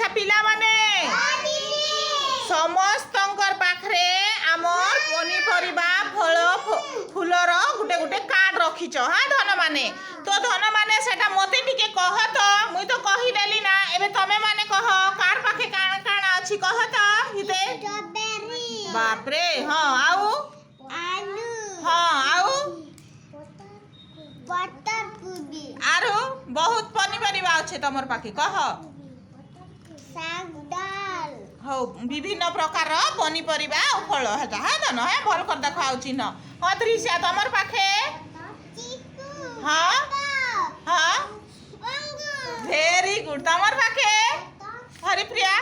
अच्छा पिला माने समस्तंकर पाखरे आमर पनीपरिबा फल फूलर गुटे गुटे कार्ड रखिच हाँ धन माने तो धन माने सेटा मते टिके कह तो मुई तो कहि देली ना एबे तमे माने कह कार पाखे काण काण अछि कह तो हिते बाप रे हां आउ आलू हां आउ बटर कोबी आरो बहुत पनीपरिबा अछि तमर पाखे कह साग दाल हो विभिन्न प्रकार पनीपरिबा और फल हेता हाँ धन है भल कर देखाउ चिन्ह हाँ दृश्य तमर पाखे चीकू हाँ हाँ अंगूर भेरी गुड तमर पाखे हरिप्रिया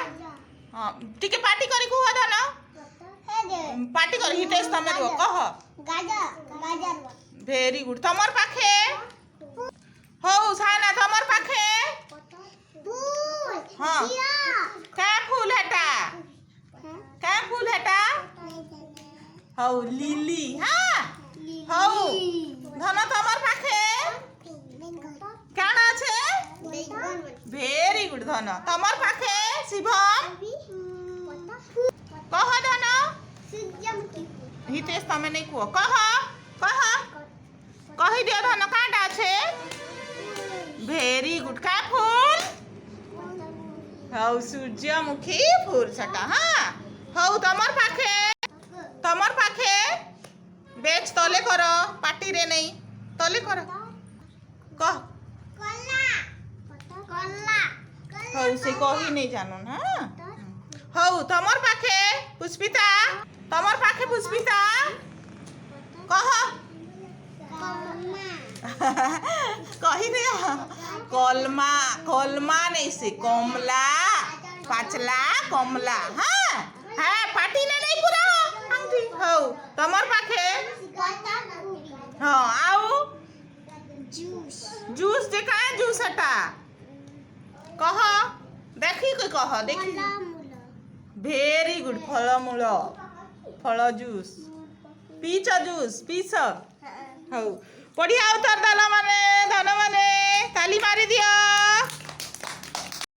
हाँ टिके पार्टी करी कुह धन पार्टी कर हितेश तमे रुह कह गाजर भेरी गुड तमर पाखे हो साना तमर पाखे फूल हाँ क्या फूल हेटा क्या फूल हेटा हो लिली हाँ हो धन तमर पाखे काना छे भेरी गुड धन तमर पाखे शिवम कह धन हितेश तमे नहीं कुह कह कही दियो धन काटा छे भेरी गुड का फूल हौ सूर्यमुखी फूल सटा हाँ हौ तमर पाखे बेच तले कर पार्टी रे नहीं तले कर कह हौ से कही नहीं जानन हाँ हौ तमर पाखे पुष्पिता कह कही दे कलमा नहीं से कमला पाचला कमला हाँ हाँ पार्टी ने नहीं पूरा आंटी हौ तमर पाखे हाँ आउ जूस जे का जूस हटा कह देखी कोई कह देखी भेरी गुड फल जूस पीछ हौ पढ़िया उतर दाला माने धन माने ताली मारी दियो।